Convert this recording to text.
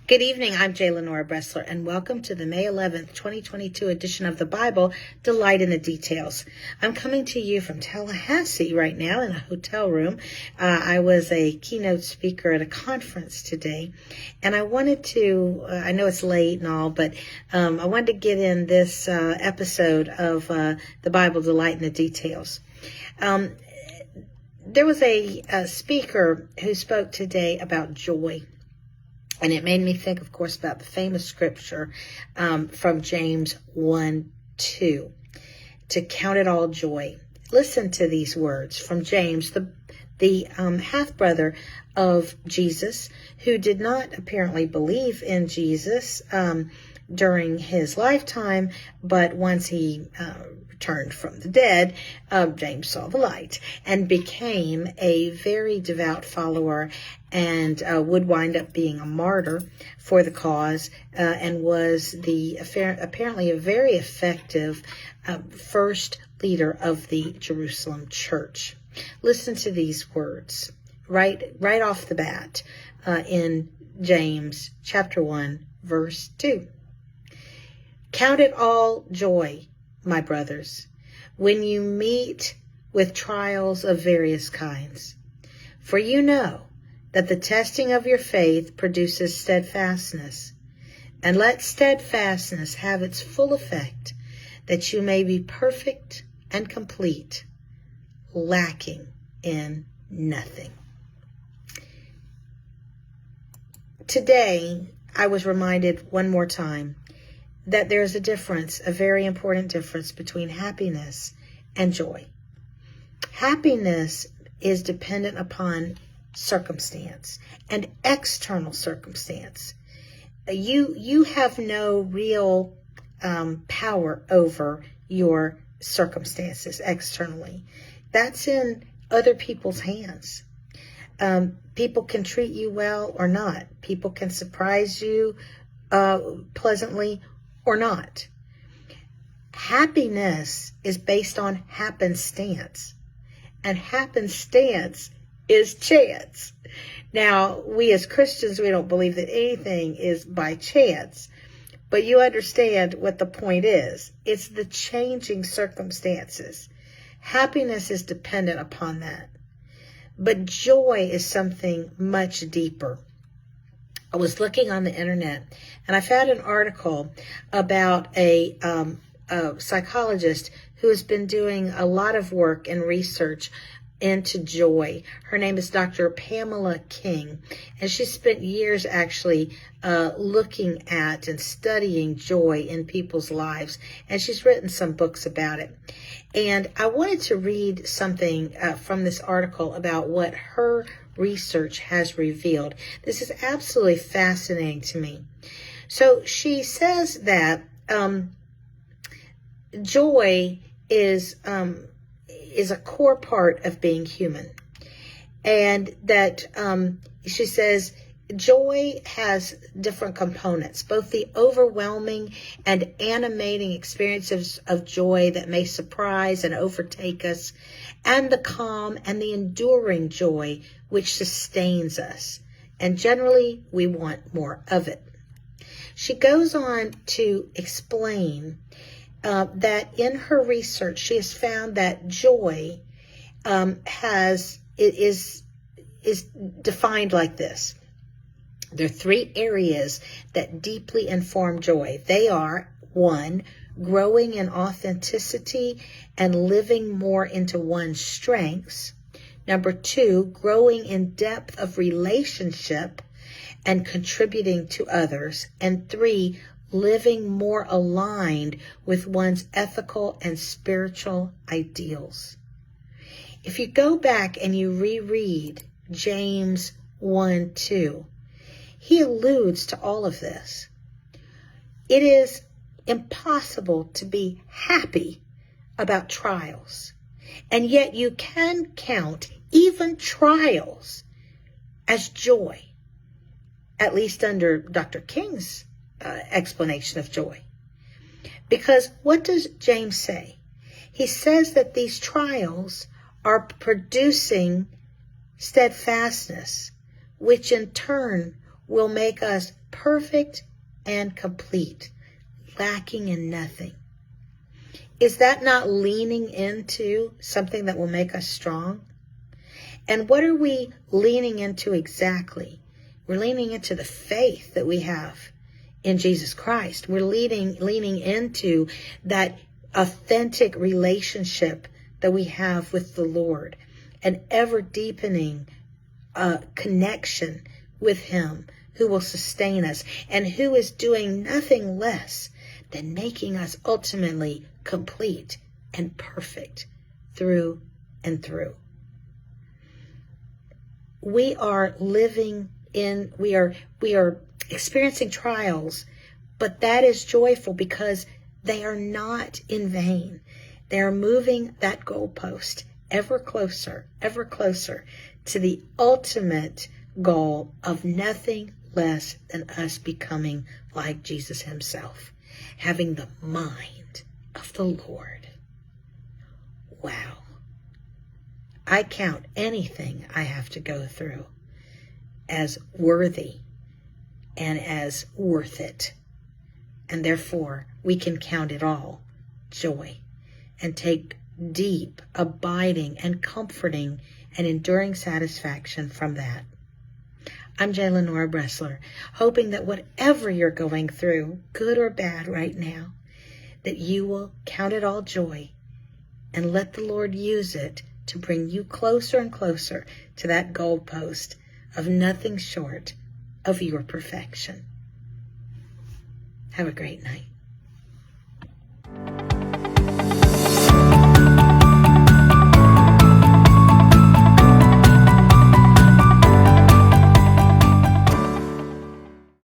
Good evening, I'm J. Lenora Bressler, and welcome to the May 11th, 2022 edition of the Bible, Delight in the Details. I'm coming to you from Tallahassee right now in a hotel room. I was a keynote speaker at a conference today, and I wanted to, I know it's late and all, but I wanted to get in this episode of the Bible, Delight in the Details. There was a speaker who spoke today about joy. And it made me think, of course, about the famous scripture from James 1:2, to count it all joy. Listen to these words from James, the half-brother of Jesus, who did not apparently believe in Jesus during his lifetime, but once he returned from the dead, James saw the light and became a very devout follower and would wind up being a martyr for the cause and was apparently a very effective first leader of the Jerusalem church. Listen to these words right off the bat in James chapter 1, verse 2. Count it all joy, my brothers, when you meet with trials of various kinds. For you know that the testing of your faith produces steadfastness. And let steadfastness have its full effect, that you may be perfect and complete, lacking in nothing. Today, I was reminded one more time that there's a difference, a very important difference between happiness and joy. Happiness is dependent upon circumstance and external circumstance. You have no real power over your circumstances externally. That's in other people's hands. People can treat you well or not. People can surprise you pleasantly or not. Happiness is based on happenstance, and happenstance is chance. Now, we as Christians, we don't believe that anything is by chance, but you understand what the point is. It's the changing circumstances. Happiness is dependent upon that. But joy is something much deeper. I was looking on the internet and I found an article about a psychologist who has been doing a lot of work and research into joy. Her name is Dr. Pamela King, and she spent years actually looking at and studying joy in people's lives, and she's written some books about it. And I wanted to read something from this article about what her research has revealed. This is absolutely fascinating to me. So she says that joy is a core part of being human, and that she says joy has different components, both the overwhelming and animating experiences of joy that may surprise and overtake us, and the calm and the enduring joy which sustains us. And generally, we want more of it. She goes on to explain that in her research, she has found that joy is defined like this. There are three areas that deeply inform joy. They are, 1, growing in authenticity and living more into one's strengths. 2, growing in depth of relationship and contributing to others. And 3, living more aligned with one's ethical and spiritual ideals. If you go back and you reread James 1:2, he alludes to all of this. It is impossible to be happy about trials, and yet you can count even trials as joy, at least under Dr. King's explanation of joy. Because what does James say? He says that these trials are producing steadfastness, which in turn will make us perfect and complete, lacking in nothing. Is that not leaning into something that will make us strong? And what are we leaning into exactly? We're leaning into the faith that we have in Jesus Christ. We're leaning into that authentic relationship that we have with the Lord, an ever deepening connection with Him who will sustain us and who is doing nothing less than making us ultimately complete and perfect through and through. We are experiencing trials, but that is joyful because they are not in vain. They are moving that goalpost ever closer to the ultimate goal of nothing less than us becoming like Jesus Himself, having the mind of the Lord. Wow. I count anything I have to go through as worthy and as worth it. And therefore, we can count it all joy and take deep, abiding, and comforting and enduring satisfaction from that. I'm J. Lenora Bressler, hoping that whatever you're going through, good or bad right now, that you will count it all joy and let the Lord use it to bring you closer and closer to that goalpost of nothing short of your perfection. Have a great night.